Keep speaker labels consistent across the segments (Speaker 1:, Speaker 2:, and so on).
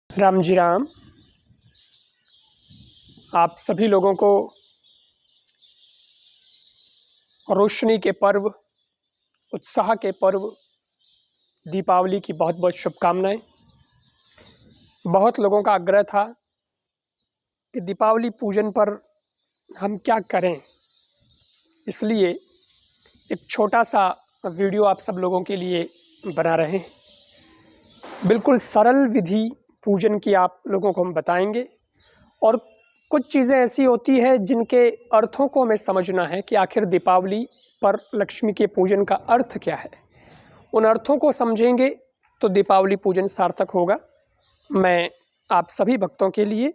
Speaker 1: राम जी राम। आप सभी लोगों को रोशनी के पर्व, उत्साह के पर्व दीपावली की बहुत बहुत शुभकामनाएं। बहुत लोगों का आग्रह था कि दीपावली पूजन पर हम क्या करें, इसलिए एक छोटा सा वीडियो आप सब लोगों के लिए बना रहे हैं। बिल्कुल सरल विधि पूजन की आप लोगों को हम बताएंगे और कुछ चीज़ें ऐसी होती हैं जिनके अर्थों को हमें समझना है कि आखिर दीपावली पर लक्ष्मी के पूजन का अर्थ क्या है। उन अर्थों को समझेंगे तो दीपावली पूजन सार्थक होगा। मैं आप सभी भक्तों के लिए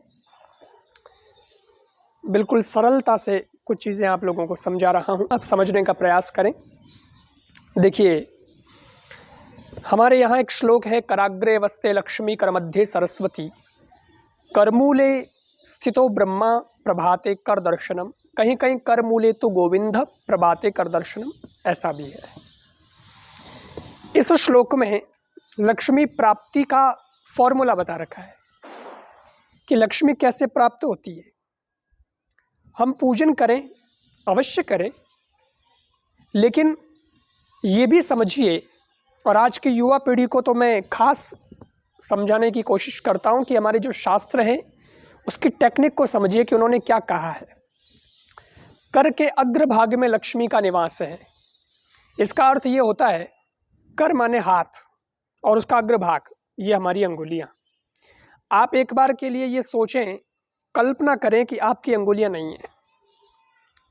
Speaker 1: बिल्कुल सरलता से कुछ चीज़ें आप लोगों को समझा रहा हूँ, आप समझने का प्रयास करें। देखिए, हमारे यहाँ एक श्लोक है, कराग्रे वस्ते लक्ष्मी करमध्ये सरस्वती करमूले स्थितो ब्रह्मा प्रभाते कर दर्शनम। कहीं कहीं करमूले तो गोविंद प्रभाते कर दर्शनम, ऐसा भी है। इस श्लोक में लक्ष्मी प्राप्ति का फॉर्मूला बता रखा है कि लक्ष्मी कैसे प्राप्त होती है। हम पूजन करें, अवश्य करें, लेकिन ये भी समझिए, और आज की युवा पीढ़ी को तो मैं खास समझाने की कोशिश करता हूँ कि हमारे जो शास्त्र हैं उसकी टेक्निक को समझिए कि उन्होंने क्या कहा है। कर के अग्रभाग में लक्ष्मी का निवास है। इसका अर्थ ये होता है, कर माने हाथ और उसका अग्रभाग ये हमारी अंगुलियां। आप एक बार के लिए ये सोचें, कल्पना करें कि आपकी अंगुलियां नहीं हैं,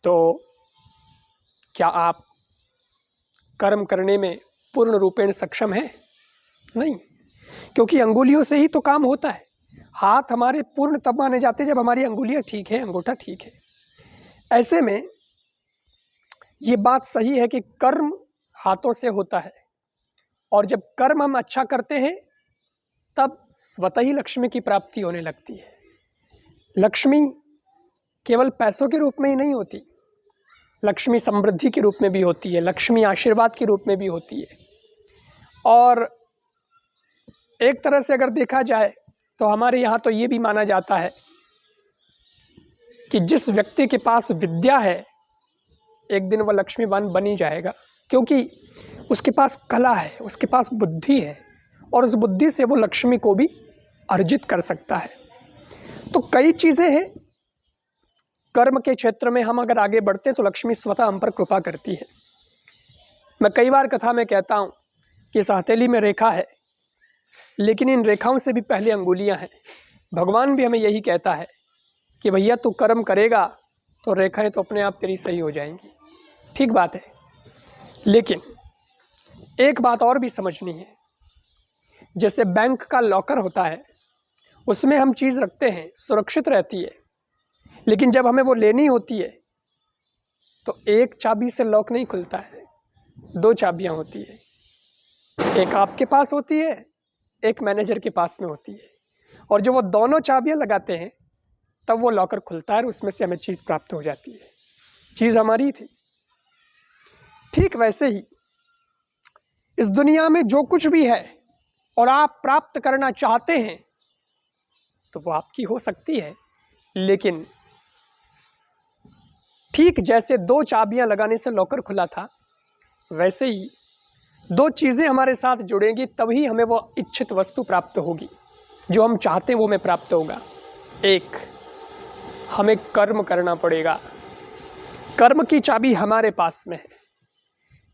Speaker 1: तो क्या आप कर्म करने में पूर्ण रूपेण सक्षम हैं? नहीं, क्योंकि अंगुलियों से ही तो काम होता है। हाथ हमारे पूर्ण तब माने जाते हैं जब हमारी अंगुलियां ठीक है, अंगूठा ठीक है। ऐसे में ये बात सही है कि कर्म हाथों से होता है, और जब कर्म हम अच्छा करते हैं तब स्वतः ही लक्ष्मी की प्राप्ति होने लगती है। लक्ष्मी केवल पैसों के रूप में ही नहीं होती, लक्ष्मी समृद्धि के रूप में भी होती है, लक्ष्मी आशीर्वाद के रूप में भी होती है। और एक तरह से अगर देखा जाए तो हमारे यहाँ तो ये भी माना जाता है कि जिस व्यक्ति के पास विद्या है एक दिन वह लक्ष्मीवान बन ही जाएगा, क्योंकि उसके पास कला है, उसके पास बुद्धि है, और उस बुद्धि से वो लक्ष्मी को भी अर्जित कर सकता है। तो कई चीज़ें हैं, कर्म के क्षेत्र में हम अगर आगे बढ़ते हैं तो लक्ष्मी स्वतः हम पर कृपा करती है। मैं कई बार कथा में कहता हूँ कि इस हथेली में रेखा है, लेकिन इन रेखाओं से भी पहले अंगुलियां हैं। भगवान भी हमें यही कहता है कि भैया तू कर्म करेगा तो रेखाएं तो अपने आप तेरी सही हो जाएंगी। ठीक बात है, लेकिन एक बात और भी समझनी है। जैसे बैंक का लॉकर होता है, उसमें हम चीज़ रखते हैं, सुरक्षित रहती है, लेकिन जब हमें वो लेनी होती है तो एक चाबी से लॉक नहीं खुलता है, दो चाबियां होती है। एक आपके पास होती है, एक मैनेजर के पास में होती है, और जब वो दोनों चाबियां लगाते हैं तब वो लॉकर खुलता है और उसमें से हमें चीज़ प्राप्त हो जाती है। चीज़ हमारी थी। ठीक वैसे ही इस दुनिया में जो कुछ भी है और आप प्राप्त करना चाहते हैं तो वो आपकी हो सकती है, लेकिन ठीक जैसे दो चाबियां लगाने से लॉकर खुला था, वैसे ही दो चीज़ें हमारे साथ जुड़ेंगी तभी हमें वो इच्छित वस्तु प्राप्त होगी, जो हम चाहते हैं वो हमें प्राप्त होगा। एक, हमें कर्म करना पड़ेगा, कर्म की चाबी हमारे पास में है,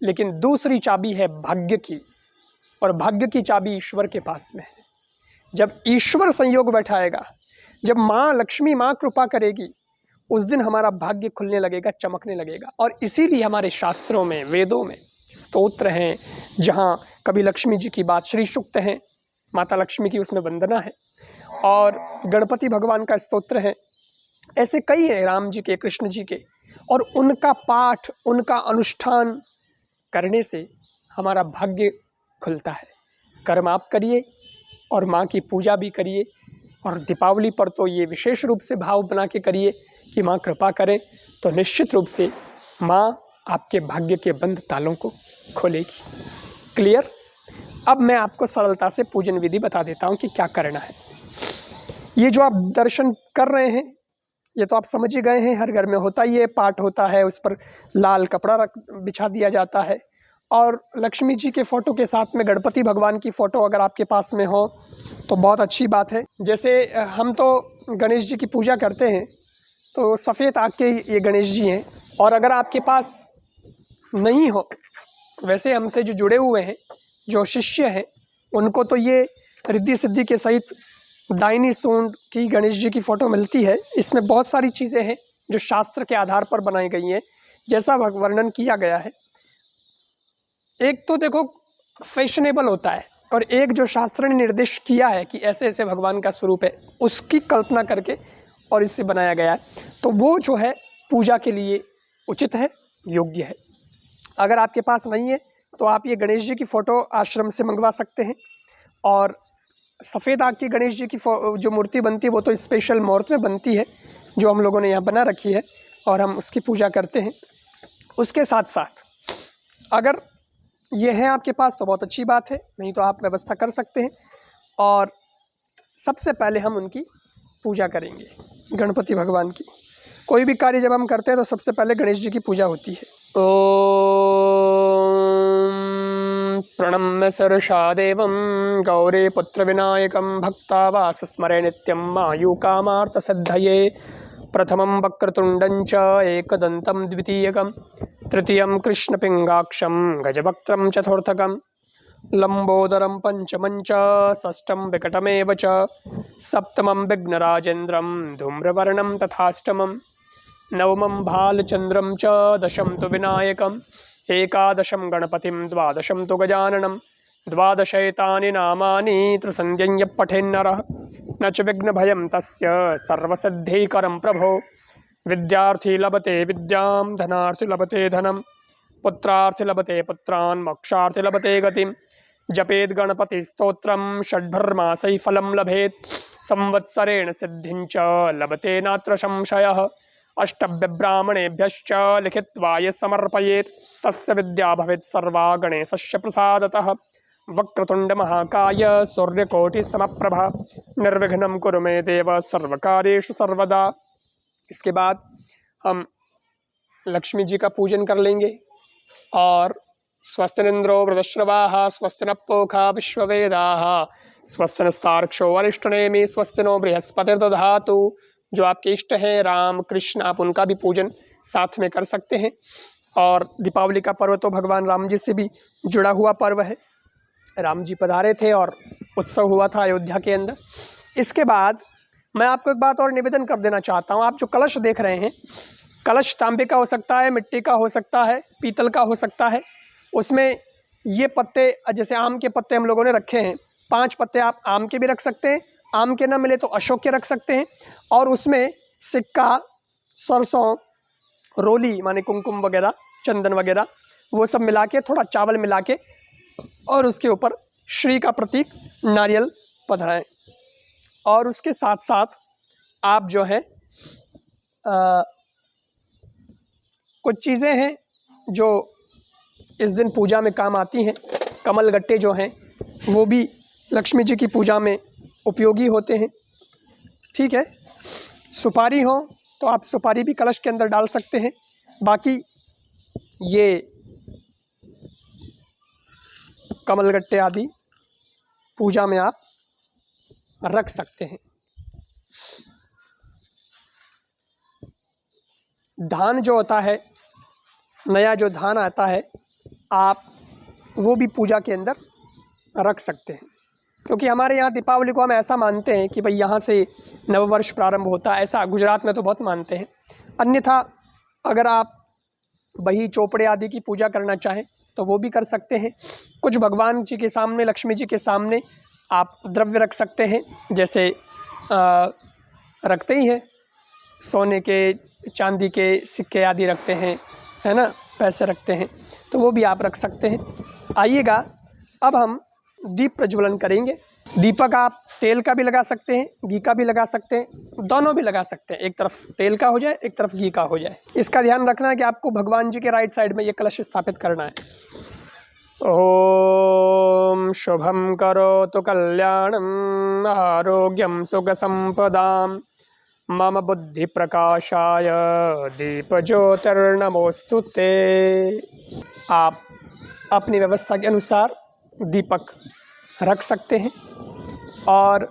Speaker 1: लेकिन दूसरी चाबी है भाग्य की, और भाग्य की चाबी ईश्वर के पास में है। जब ईश्वर संयोग बैठाएगा, जब माँ लक्ष्मी माँ कृपा करेगी, उस दिन हमारा भाग्य खुलने लगेगा, चमकने लगेगा। और इसीलिए हमारे शास्त्रों में, वेदों में स्तोत्र हैं जहाँ कभी लक्ष्मी जी की बात, श्री सूक्त हैं, माता लक्ष्मी की उसमें वंदना है, और गणपति भगवान का स्तोत्र है। ऐसे कई हैं, राम जी के, कृष्ण जी के, और उनका पाठ, उनका अनुष्ठान करने से हमारा भाग्य खुलता है। कर्म आप करिए और माँ की पूजा भी करिए, और दीपावली पर तो ये विशेष रूप से भाव बना के करिए कि माँ कृपा करें, तो निश्चित रूप से माँ आपके भाग्य के बंद तालों को खोलेगी। क्लियर? अब मैं आपको सरलता से पूजन विधि बता देता हूँ कि क्या करना है। ये जो आप दर्शन कर रहे हैं ये तो आप समझ ही गए हैं, हर घर में होता ही है, पाठ होता है, उस पर लाल कपड़ा बिछा दिया जाता है और लक्ष्मी जी के फ़ोटो के साथ में गणपति भगवान की फ़ोटो अगर आपके पास में हो तो बहुत अच्छी बात है। जैसे हम तो गणेश जी की पूजा करते हैं तो सफ़ेद आग के ये गणेश जी हैं, और अगर आपके पास नहीं हो, वैसे हमसे जो जुड़े हुए हैं, जो शिष्य हैं, उनको तो ये रिद्धि सिद्धि के सहित दाहिनी सूंड की गणेश जी की फ़ोटो मिलती है। इसमें बहुत सारी चीज़ें हैं जो शास्त्र के आधार पर बनाई गई हैं, जैसा वर्णन किया गया है। एक तो देखो फैशनेबल होता है, और एक जो शास्त्र ने निर्देश किया है कि ऐसे ऐसे भगवान का स्वरूप है, उसकी कल्पना करके और इसे बनाया गया है, तो वो जो है पूजा के लिए उचित है, योग्य है। अगर आपके पास नहीं है तो आप ये गणेश जी की फ़ोटो आश्रम से मंगवा सकते हैं, और सफ़ेद आग की गणेश जी की जो मूर्ति बनती है वो तो स्पेशल मुहूर्त में बनती है, जो हम लोगों ने यहाँ बना रखी है और हम उसकी पूजा करते हैं। उसके साथ साथ अगर ये है आपके पास तो बहुत अच्छी बात है, नहीं तो आप व्यवस्था कर सकते हैं। और सबसे पहले हम उनकी पूजा करेंगे, गणपति भगवान की। कोई भी कार्य जब हम करते हैं तो सबसे पहले गणेश जी की पूजा होती है। ओम प्रणम्य शिरसा देवं गौरी पुत्र विनायकं भक्तावास स्मरे नित्यं आयुकामार्थ सिद्धये। प्रथमं वक्रतुंडं च एकदन्तं द्वितीयकं तृतीयं कृष्णपिंगाक्षं गजवक्त्रं चतुर्थकं लंबोदरं पंचमं च षष्ठं विकटमेव च सप्तमं विघ्नराजेन्द्रं धूम्रवर्णं तथाष्टमं नवमं भालचन्द्रं च दशं तु विनायकम् एकादशं गणपतिं द्वादशं तु गजाननं द्वादशैतानि नामानि त्रिसन्ध्यं यः पठेन्नरः न च विघ्नभयं तस्य सर्वसिद्धिकरं प्रभो। विद्यार्थी लभते विद्यां धनार्थी लभते धनं पुत्रार्थी लभते पुत्रान् मोक्षार्थी लभते गतिं। जपेद गणपति स्तोत्रं षड्भर्मासै फलं लभेत संवत्सरेण सिद्धिं च लभते नात्र संशयः। अष्टभ्यब्राह्मणेभ्यश्च लिखित्वा ये समर्पयेत् तस्य विद्या भवेत् सर्वा गणेशस्य प्रसादतः। वक्रतुंड महाकाय सूर्यकोटि समप्रभा निर्विघ्नं कुरु मे देव सर्वकार्येषु सर्वदा। इसके बाद हम लक्ष्मी जी का पूजन कर लेंगे और स्वस्तिनिंद्रो वृद्धश्रवाः स्वस्ति नः पूषा विश्ववेदाः स्वस्ति नस्तार्क्ष्यो अरिष्टनेमि स्वस्ति नो बृहस्पतिर्दधातु। जो आपके इष्ट हैं राम कृष्ण, आप उनका भी पूजन साथ में कर सकते हैं। और दीपावली का पर्व तो भगवान राम जी से भी जुड़ा हुआ पर्व है। राम जी पधारे थे और उत्सव हुआ था अयोध्या के अंदर। इसके बाद मैं आपको एक बात और निवेदन कर देना चाहता हूँ। आप जो कलश देख रहे हैं, कलश तांबे का हो सकता है, मिट्टी का हो सकता है, पीतल का हो सकता है। उसमें ये पत्ते, जैसे आम के पत्ते हम लोगों ने रखे हैं, 5 पत्ते आप आम के भी रख सकते हैं, आम के ना मिले तो अशोक के रख सकते हैं। और उसमें सिक्का, सरसों, रोली माने कुमकुम वगैरह, चंदन वगैरह, वो सब मिला के, थोड़ा चावल मिला के, और उसके ऊपर श्री का प्रतीक नारियल पधराएं। और उसके साथ साथ आप जो है कुछ चीज़ें हैं जो इस दिन पूजा में काम आती हैं। कमल गट्टे जो हैं वो भी लक्ष्मी जी की पूजा में उपयोगी होते हैं। ठीक है, सुपारी हो तो आप सुपारी भी कलश के अंदर डाल सकते हैं। बाकी ये कमल गट्टे आदि पूजा में आप रख सकते हैं। धान जो होता है, नया जो धान आता है, आप वो भी पूजा के अंदर रख सकते हैं। क्योंकि हमारे यहाँ दीपावली को हम ऐसा मानते हैं कि भाई यहाँ से नववर्ष प्रारंभ होता है, ऐसा गुजरात में तो बहुत मानते हैं। अन्यथा अगर आप बही चोपड़े आदि की पूजा करना चाहें तो वो भी कर सकते हैं। कुछ भगवान जी के सामने, लक्ष्मी जी के सामने आप द्रव्य रख सकते हैं, जैसे रखते ही हैं, सोने के, चांदी के सिक्के आदि रखते हैं, है ना, पैसे रखते हैं, तो वो भी आप रख सकते हैं। आइएगा, अब हम दीप प्रज्वलन करेंगे। दीपक आप तेल का भी लगा सकते हैं, घी का भी लगा सकते हैं, दोनों भी लगा सकते हैं। एक तरफ तेल का हो जाए, एक तरफ घी का हो जाए। इसका ध्यान रखना है कि आपको भगवान जी के राइट साइड में ये कलश स्थापित करना है। ओम शुभं करोतु कल्याणं आरोग्यं सुखसंपदां मम बुद्धि प्रकाशाय दीपज्योतिर्नमोस्तु ते। आप अपनी व्यवस्था के अनुसार दीपक रख सकते हैं। और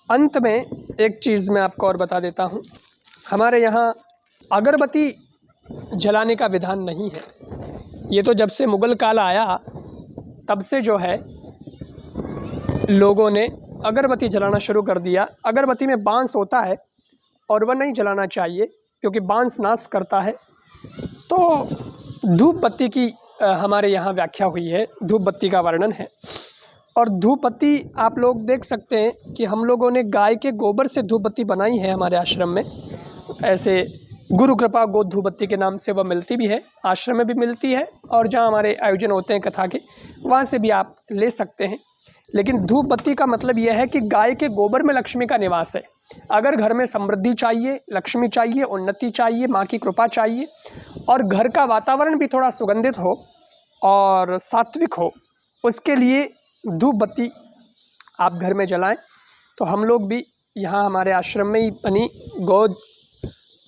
Speaker 1: अंत में एक चीज़ मैं आपको और बता देता हूँ, हमारे यहाँ अगरबत्ती जलाने का विधान नहीं है। ये तो जब से मुग़ल काल आया तब से जो है लोगों ने अगरबत्ती जलाना शुरू कर दिया। अगरबत्ती में बांस होता है और वह नहीं जलाना चाहिए क्योंकि बांस नाश करता है। तो धूप बत्ती की हमारे यहाँ व्याख्या हुई है, धूप बत्ती का वर्णन है। और धूप बत्ती आप लोग देख सकते हैं कि हम लोगों ने गाय के गोबर से धूप बत्ती बनाई है हमारे आश्रम में। ऐसे गुरु कृपा गोद धूप बत्ती के नाम से वह मिलती भी है, आश्रम में भी मिलती है और जहाँ हमारे आयोजन होते हैं कथा के वहाँ से भी आप ले सकते हैं। लेकिन धूप बत्ती का मतलब यह है कि गाय के गोबर में लक्ष्मी का निवास है। अगर घर में समृद्धि चाहिए, लक्ष्मी चाहिए, उन्नति चाहिए, माँ की कृपा चाहिए और घर का वातावरण भी थोड़ा सुगंधित हो और सात्विक हो, उसके लिए धूप बत्ती आप घर में जलाएं। तो हम लोग भी यहाँ हमारे आश्रम में ही बनी गौ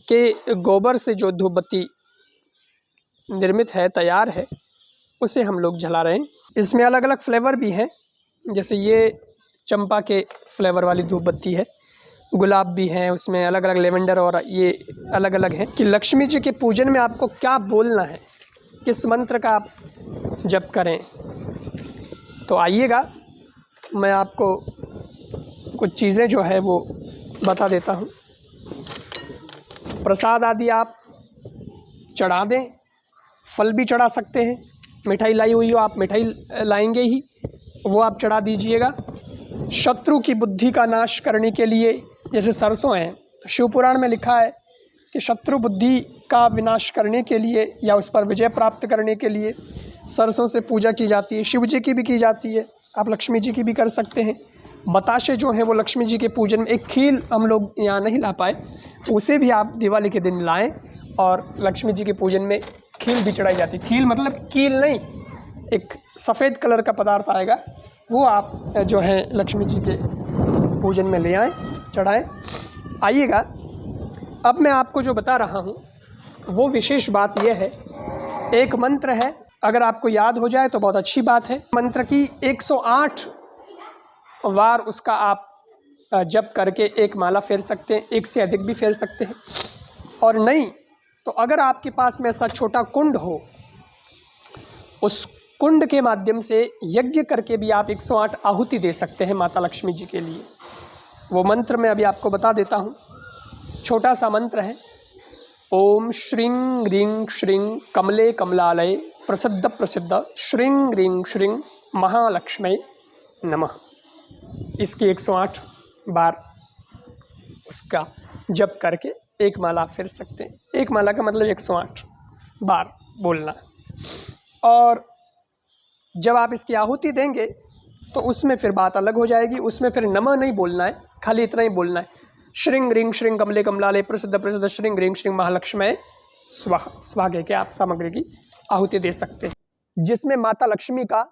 Speaker 1: के गोबर से जो धूप बत्ती निर्मित है, तैयार है, उसे हम लोग जला रहे हैं। इसमें अलग अलग फ्लेवर भी हैं, जैसे ये चंपा के फ्लेवर वाली धूप बत्ती है, गुलाब भी हैं, उसमें अलग अलग लेवेंडर और ये अलग अलग हैं। कि लक्ष्मी जी के पूजन में आपको क्या बोलना है, किस मंत्र का आप जप करें। तो आइएगा, मैं आपको कुछ चीज़ें जो है वो बता देता हूँ। प्रसाद आदि आप चढ़ा दें, फल भी चढ़ा सकते हैं। मिठाई लाई हुई हो, आप मिठाई लाएंगे ही, वो आप चढ़ा दीजिएगा। शत्रु की बुद्धि का नाश करने के लिए, जैसे सरसों है तो शिव पुराण में लिखा है कि शत्रु बुद्धि का विनाश करने के लिए या उस पर विजय प्राप्त करने के लिए सरसों से पूजा की जाती है। शिव जी की भी की जाती है, आप लक्ष्मी जी की भी कर सकते हैं। बताशे जो हैं वो लक्ष्मी जी के पूजन में, एक खील हम लोग यहाँ नहीं ला पाए, उसे भी आप दिवाली के दिन लाएं और लक्ष्मी जी के पूजन में खील भी चढ़ाई जाती है। खील मतलब कील नहीं, एक सफ़ेद कलर का पदार्थ आएगा, वो आप जो है लक्ष्मी जी के पूजन में ले आएँ, चढ़ाएँ। आइएगा, अब मैं आपको जो बता रहा हूँ वो विशेष बात यह है, एक मंत्र है, अगर आपको याद हो जाए तो बहुत अच्छी बात है। मंत्र की 108 बार उसका आप जप करके एक माला फेर सकते हैं, एक से अधिक भी फेर सकते हैं। और नहीं तो अगर आपके पास में ऐसा छोटा कुंड हो, उस कुंड के माध्यम से यज्ञ करके भी आप 108 आहुति दे सकते हैं माता लक्ष्मी जी के लिए। वो मंत्र मैं अभी आपको बता देता हूँ। छोटा सा मंत्र है, ओम श्रीं ह्रीं श्रीं कमले कमलालय प्रसिद्ध प्रसिद्ध श्रीं ह्रीं श्रीं महालक्ष्मी नमः। इसकी 108 बार उसका जप करके एक माला फिर सकते हैं। एक माला का मतलब 108 बार बोलना। और जब आप इसकी आहुति देंगे तो उसमें फिर बात अलग हो जाएगी, उसमें फिर नमः नहीं बोलना है, खाली इतना ही बोलना है, श्रीं ह्रीं श्रीं कमले कमलालय प्रसिद्ध प्रसिद्ध श्रीं ह्रीं श्रीं महालक्ष्मी स्वाहा। स्वाहा के आप सामग्री की आहुति दे सकते हैं, जिसमें माता लक्ष्मी का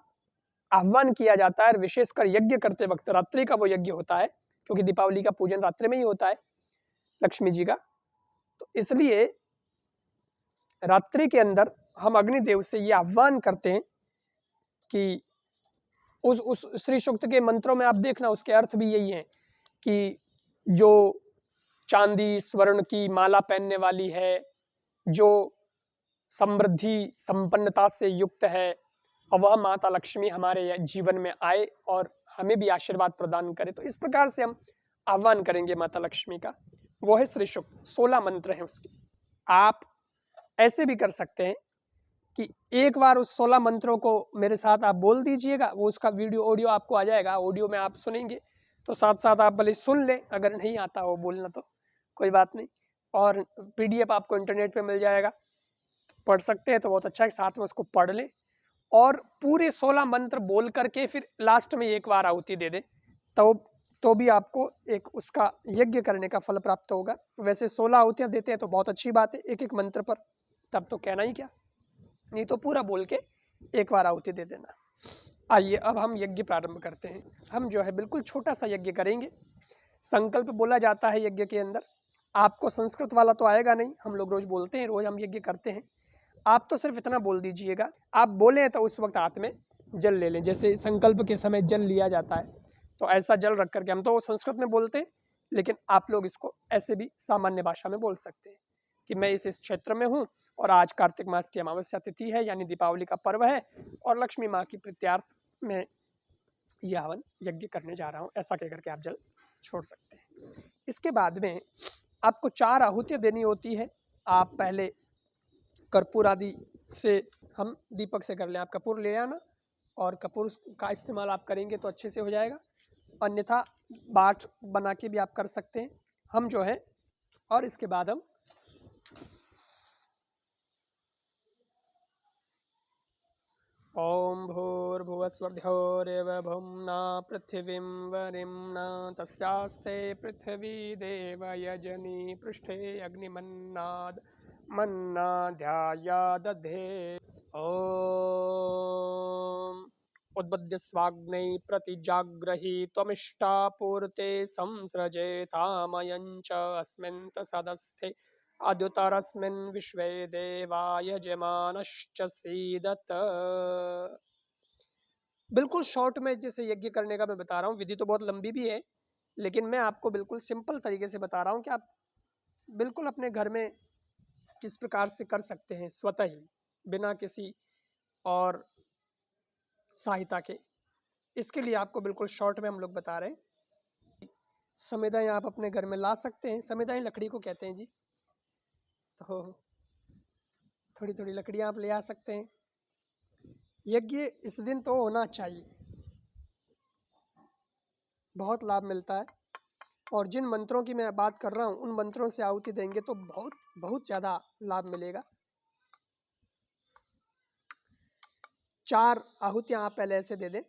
Speaker 1: आह्वान किया जाता है। विशेषकर यज्ञ करते वक्त, रात्रि का वो यज्ञ होता है, क्योंकि दीपावली का पूजन रात्रि में ही होता है लक्ष्मी जी का, तो इसलिए रात्रि के अंदर हम अग्निदेव से ये आह्वान करते हैं कि उस श्री सूक्त के मंत्रों में आप देखना, उसके अर्थ भी यही है कि जो चांदी स्वर्ण की माला पहनने वाली है, जो समृद्धि संपन्नता से युक्त है, और वह माता लक्ष्मी हमारे जीवन में आए और हमें भी आशीर्वाद प्रदान करे। तो इस प्रकार से हम आह्वान करेंगे माता लक्ष्मी का। वो है श्री सूक्त, 16 मंत्र हैं उसके। आप ऐसे भी कर सकते हैं कि एक बार उस 16 मंत्रों को मेरे साथ आप बोल दीजिएगा, वो उसका वीडियो ऑडियो आपको आ जाएगा, ऑडियो में आप सुनेंगे तो साथ साथ आप भले सुन लें, अगर नहीं आता हो बोलना तो कोई बात नहीं। और PDF आपको इंटरनेट पे मिल जाएगा, पढ़ सकते हैं तो बहुत अच्छा है, साथ में उसको पढ़ लें और पूरे 16 मंत्र बोल करके फिर लास्ट में एक बार आहुति दे दें, तो भी आपको एक उसका यज्ञ करने का फल प्राप्त होगा। वैसे 16 आहुतियाँ देते हैं तो बहुत अच्छी बात है, एक एक मंत्र पर, तब तो कहना ही क्या, नहीं तो पूरा बोल के एक बार आहुति दे देना। आइए अब हम यज्ञ प्रारंभ करते हैं। हम जो है बिल्कुल छोटा सा यज्ञ करेंगे। संकल्प बोला जाता है यज्ञ के अंदर। आपको संस्कृत वाला तो आएगा नहीं, हम लोग रोज बोलते हैं, रोज हम यज्ञ करते हैं। आप तो सिर्फ इतना बोल दीजिएगा, आप बोलें तो उस वक्त हाथ में जल ले लें। जैसे संकल्प के समय जल लिया जाता है, तो ऐसा जल रख करके, हम तो संस्कृत में बोलते हैं, लेकिन आप लोग इसको ऐसे भी सामान्य भाषा में बोल सकते हैं कि मैं इस क्षेत्र में हूँ और आज कार्तिक मास की अमावस्या तिथि है, यानी दीपावली का पर्व है, और लक्ष्मी माँ की प्रीत्यार्थ में यह हवन यज्ञ करने जा रहा हूँ, ऐसा कह करके आप जल छोड़ सकते हैं। इसके बाद में आपको 4 आहुतियाँ देनी होती है। आप पहले कर्पूर आदि से, हम दीपक से कर लें, आप कपूर ले आना, और कपूर का इस्तेमाल आप करेंगे तो अच्छे से हो जाएगा। अन्यथा बाट बना के भी आप कर सकते हैं। हम जो है, और इसके बाद हम ओम भूर्भुवस्वर्ध्योरेवभुम्ना पृथिवीं वरिम्ना तस्यास्ते पृथिवी देव यजनी पृष्ठे अग्निमन्नाद मन्नाध्यायादधे। ओम उद्बद्य स्वाग्नै प्रतिजाग्रही त्वमिष्टापूर्ते संसृजेतामयं च अस्मिन् तसदस्थे अद्युतरस्मिन् विश्वे देवा यजमानश्च सीदत। बिल्कुल शॉर्ट में जैसे यज्ञ करने का मैं बता रहा हूँ, विधि तो बहुत लंबी भी है, लेकिन मैं आपको बिल्कुल सिंपल तरीके से बता रहा हूँ कि आप बिल्कुल अपने घर में किस प्रकार से कर सकते हैं स्वतः ही, बिना किसी और सहायता के। इसके लिए आपको बिल्कुल शॉर्ट में हम लोग बता रहे हैं। समिधाएं आप अपने घर में ला सकते हैं। समिधाएं लकड़ी को कहते हैं जी, तो थोड़ी थोड़ी लकड़ियाँ आप ले आ सकते हैं। यज्ञ इस दिन तो होना चाहिए, बहुत लाभ मिलता है। और जिन मंत्रों की मैं बात कर रहा हूँ, उन मंत्रों से आहुति देंगे तो बहुत बहुत ज़्यादा लाभ मिलेगा। 4 आहुतियाँ आप पहले ऐसे दे दें।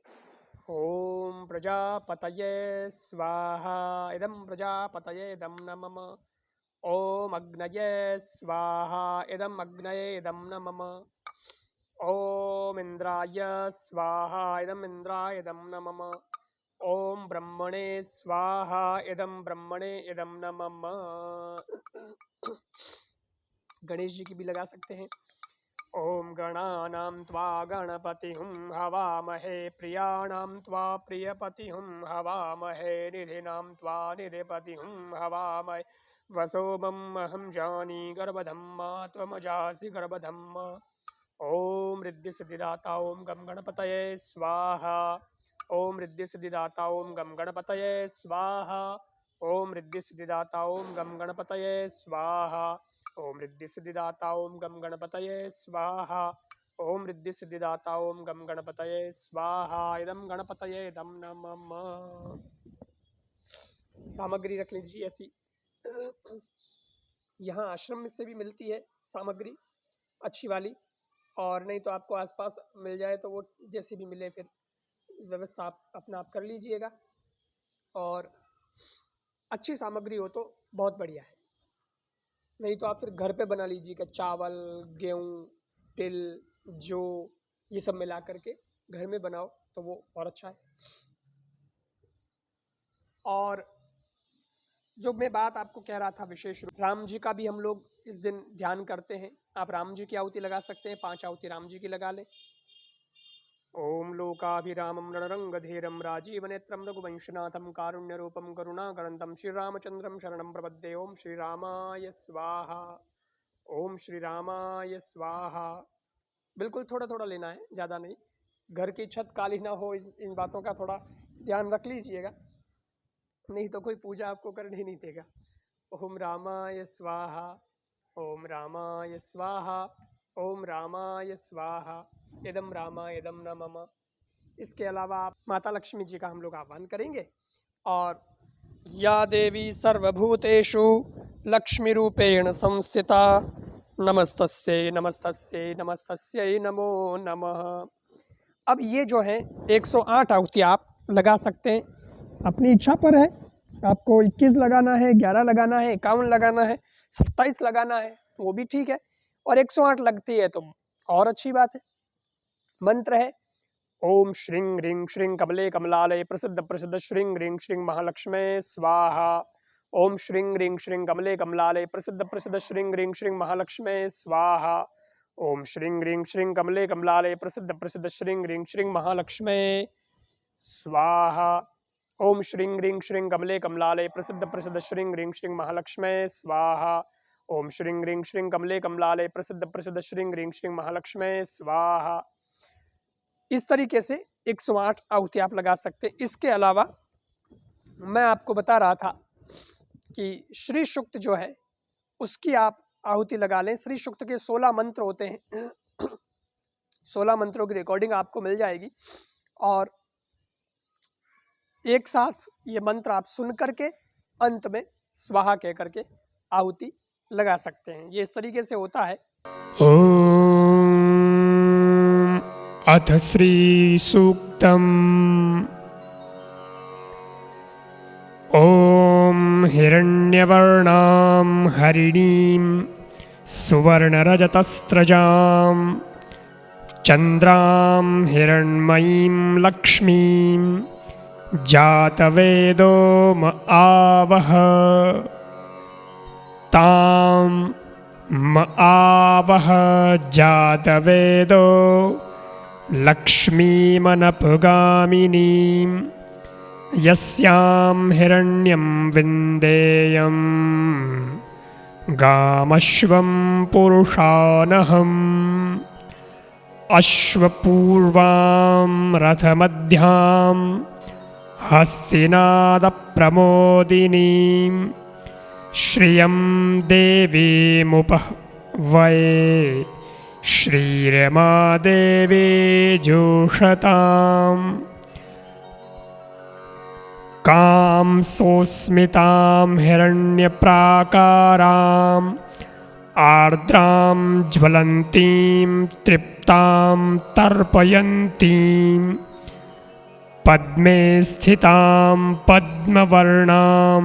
Speaker 1: ओम प्रजापतये स्वाहा इदं प्रजापतये इदं नमः। ओम अग्नये स्वाहा इदं अग्नये इदं नमः। ओम इंद्राय स्वाहा इदं इंद्राय इदं नमः। ओम ब्रह्मणे स्वाहा इदं ब्रह्मणे इदं नमः। गणेश जी की भी लगा सकते हैं। ओम गणानां त्वा गणपतिहुं हवामहे प्रियाणां त्वा प्रियपतिहुं हवामहे निधिनां त्वा निधिपतिहुं हवामहे वसोमम् अहं जानी गर्भधम्मा त्वमजासि गर्भधम्मा। ओम रिद्धि सिद्धिदाता ओम गम गणपतये स्वाहा। ओम रिद्धि सिद्धिदाता ओम गम गणपतये स्वाहा। ओम रिद्धि सिद्धिदाता ओम गम गणपतये स्वाहा। ओम रिद्धि सिद्धिदाता ओम गम गणपतये स्वाहा। ओम रिद्धि सिद्धिदाता ओम गम गणपतये स्वाहा। इदं गणपतये इदं नमः। सामग्री रख लीजिए ऐसी। यहाँ आश्रम से भी मिलती है सामग्री अच्छी वाली, और नहीं तो आपको आसपास मिल जाए तो वो जैसी भी मिले, फिर व्यवस्था आप अपना आप कर लीजिएगा। और अच्छी सामग्री हो तो बहुत बढ़िया है, नहीं तो आप फिर घर पे बना लीजिएगा। चावल, गेहूँ, तिल, जौ, ये सब मिला करके घर में बनाओ तो वो और अच्छा है। और जो मैं बात आपको कह रहा था विशेष रूप, राम जी का भी हम लोग इस दिन ध्यान करते हैं। आप राम जी की आहुति लगा सकते हैं, 5 आहुति राम जी की लगा लें। ओम लोकाभिरामं रणरंगधीरं राजीवनेत्रं रघुवंशनाथं कारुण्यरूपं करुणाकरन्तं श्रीरामचंद्रं शरणं प्रपद्ये। ओम श्री रामाय स्वाहा। ओम श्री रामाय स्वाहा। बिल्कुल थोड़ा थोड़ा लेना है, ज़्यादा नहीं। घर की छत काली ना हो, इन बातों का थोड़ा ध्यान रख लीजिएगा, नहीं तो कोई पूजा आपको करने ही नहीं देगा। ओम रामाय स्वाहा। ओम रामाय स्वाहा। ओम रामाय स्वाहा। इदं रामाय इदं नमः। इसके अलावा आप माता लक्ष्मी जी का हम लोग आह्वान करेंगे। और या देवी सर्वभूतेषु लक्ष्मी रूपेण संस्थिता नमस्तस्यै नमस्तस्यै नमस्तस्यै नमो नमः। अब ये जो है 108 आहुति आप लगा सकते हैं, अपनी इच्छा पर है। आपको 21 लगाना है, 11 लगाना है, 51 लगाना है, 27 लगाना है, वो भी ठीक है। और 108 लगती है तो और अच्छी बात है। मंत्र है ओम श्रीं ह्रीं श्रीं कमले कमलालय प्रसिद्ध प्रसिद्ध श्रीं ह्रीं श्रीं महालक्ष्मी स्वाहा। ओम श्रीं ह्रीं श्रीं कमले कमलालय प्रसिद्ध प्रसिद्ध श्रीं ह्रीं श्रीं महालक्ष्मी स्वाहा। ओम श्रीं ह्रीं श्रीं कमले कमलालय प्रसिद्ध प्रसिद्ध श्रीं ह्रीं श्रीं महालक्ष्मी स्वाहा। ओम श्रीं ह्रीं श्रीं कमले कमलालय प्रसिद्ध प्रसिद्ध श्रीं ह्रीं श्रीं महालक्ष्मी स्वाहा। ओम श्रीं ह्रीं श्रीं कमले कमलालय प्रसिद्ध प्रसिद्ध श्रीं ह्रीं श्रीं महालक्ष्मी स्वाहा। इस तरीके से 108 आहुति आप लगा सकते हैं। इसके अलावा मैं आपको बता रहा था कि श्री सूक्त जो है उसकी आप आहुति लगा लें। श्री सूक्त के 16 मंत्र होते हैं 16 मंत्रों की रिकॉर्डिंग आपको मिल जाएगी और एक साथ ये मंत्र आप सुन करके अंत में स्वाहा कह करके आहुति लगा सकते हैं। ये इस तरीके से होता है।
Speaker 2: ओम अथ श्री सूक्तम्। ओम हिरण्यवर्णां हरिणीं सुवर्णरजतस्रजां चन्द्रां हिरण्मयीं लक्ष्मीं जातवेदो म आवह तां म आवह जातवेदो लक्ष्मीमनपुगामिनीं यस्यां हिरण्यं विन्देयं गामश्वं पुरुषानहम् अश्वपूर्वां रथमध्यां हस्तिनादप्रमोदिनीं श्रियं देवीमुपह्वये श्रीरमा देवी जोषताम् कां सोऽस्मितां हिरण्यप्राकाराम् आर्द्रां ज्वलन्तीं तृप्तां तर्पयन्तीं पद्मे स्थितां पद्मवर्णां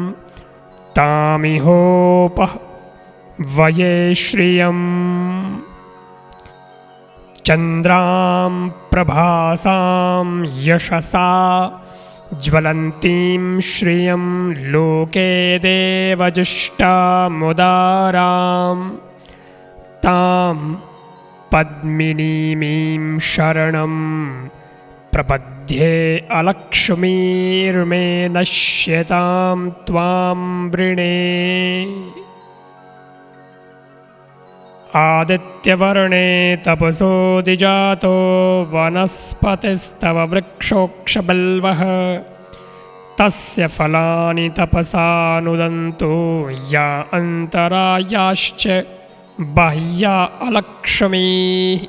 Speaker 2: तामिहोपह्वये श्रियम् चन्द्रां प्रभासां यशसा ज्वलन्तीं श्रियं लोके देवजुष्टामुदारां तां पद्मिनीमीं शरणं प्रपद्ये अलक्ष्मीर्मे नश्यतां त्वां वृणे। आदित्यवर्णे तपसोऽधिजातो वनस्पतिस्तव वृक्षोक्षबल्वः तस्य फलानि तपसानुदन्तो या अन्तरायाश्च बाह्या अलक्ष्मीः।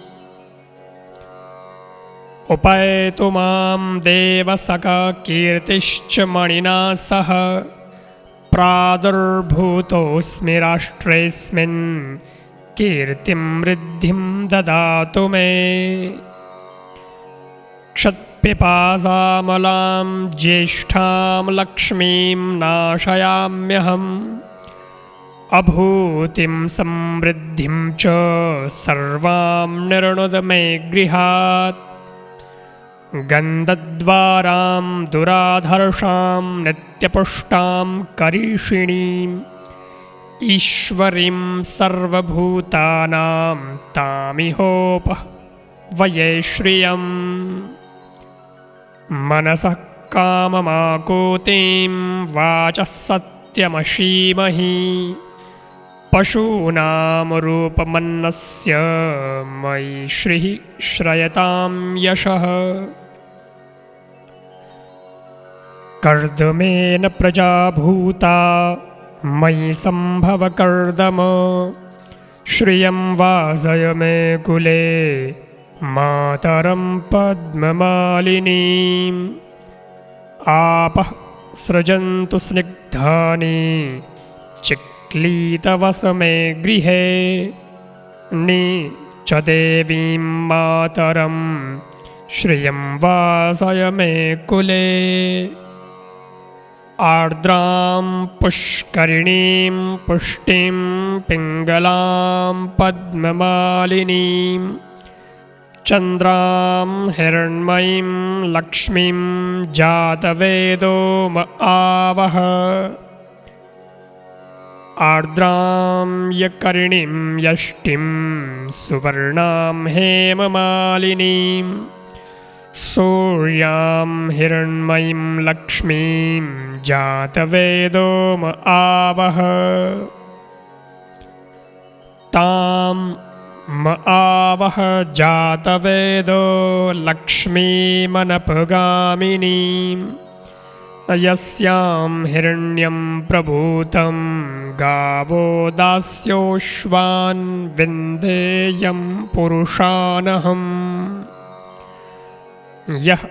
Speaker 2: उपैतु मां देवसखा कीर्तिश्च मणिना सह प्रादुर्भूतोऽस्मि राष्ट्रेऽस्मिन् कीर्तिं वृद्धिं ददातु मे। क्षत्पिपासामलां ज्येष्ठां लक्ष्मीं नाशयाम्यहम् अभूतिं समृद्धिं च सर्वां निर्णुद मे गृहात्। गन्धद्वारां दुराधर्षां नित्यपुष्टां करीषिणीम् ईश्वरीं सर्वभूतानां तामिहोपह्वये श्रियम्। मनसः काममाकूतिं वाचः सत्यमशीमहि पशूनां रूपमन्नस्य मयि श्रीः श्रयतां यशः। कर्दमेन प्रजा भूता मयि सम्भव कर्दम श्रियं वासय मे कुले मातरं पद्ममालिनीम्। आपः सृजन्तु स्निग्धानि चिक्लीतवस मे गृहे नि च देवीं मातरं श्रियं वासय मे कुले। आर्द्रां पुष्करिणीं पुष्टिं पिङ्गलां पद्ममालिनीं चन्द्रां हिरण्मयीं लक्ष्मीं जातवेदो म आवह आर्द्रां यकर्णीं यष्टिं सुवर्णां हेममालिनीं सूर्यां हिरण्मयीं लक्ष्मीं जातवेदो म आवह तां म आवह जातवेदो लक्ष्मीमनपगामिनीं यस्यां हिरण्यं प्रभूतं गावो दास्योश्वान् विन्देयं पुरुषानहम् यः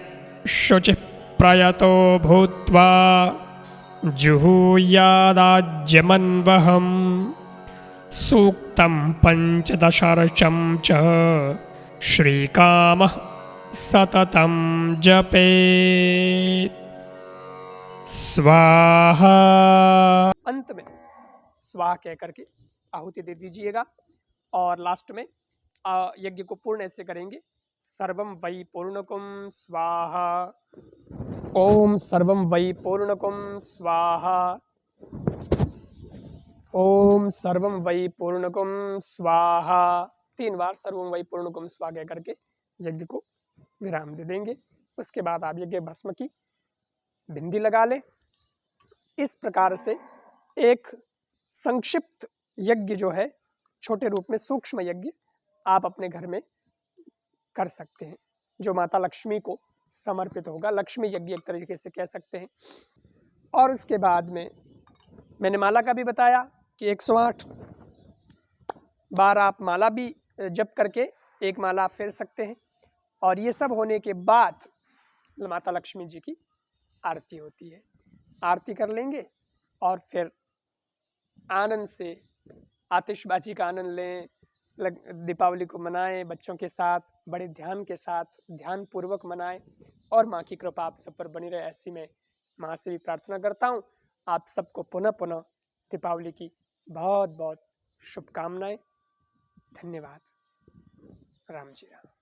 Speaker 2: शुचिः प्रयतो भूत्वा जुहूयादाज्यमन्वहम् सूक्तं पञ्चदशर्चं च श्रीकामः सततं जपेत् स्वाहा।
Speaker 1: अंत में स्वाहा कह करके आहुति दे दीजिएगा और लास्ट में यज्ञ को पूर्ण ऐसे करेंगे, सर्वं वै पूर्णकुम स्वाहा। ओम सर्वं वै पूर्णकुम स्वाहा। ओम सर्वं वै पूर्णकुम स्वाहा। 3 बार सर्वं वै पूर्णकुम स्वाहा कह करके यज्ञ को विराम दे देंगे। उसके बाद आप यज्ञ भस्म की बिंदी लगा लें। इस प्रकार से एक संक्षिप्त यज्ञ जो है, छोटे रूप में सूक्ष्म यज्ञ आप अपने घर में कर सकते हैं, जो माता लक्ष्मी को समर्पित होगा। लक्ष्मी यज्ञ एक तरीके से कह सकते हैं। और उसके बाद में मैंने माला का भी बताया कि 108 बार आप माला भी जप करके एक माला आप फेर सकते हैं। और ये सब होने के बाद माता लक्ष्मी जी की आरती होती है। आरती कर लेंगे और फिर आनंद से आतिशबाजी का आनंद लें, दीपावली को मनाएं बच्चों के साथ, बड़े ध्यान के साथ, ध्यान पूर्वक मनाएं और माँ की कृपा आप सब पर बनी रहे, ऐसी मैं माँ से भी प्रार्थना करता हूँ। आप सबको पुनः पुनः दीपावली की बहुत बहुत शुभकामनाएं। धन्यवाद। राम जी राम।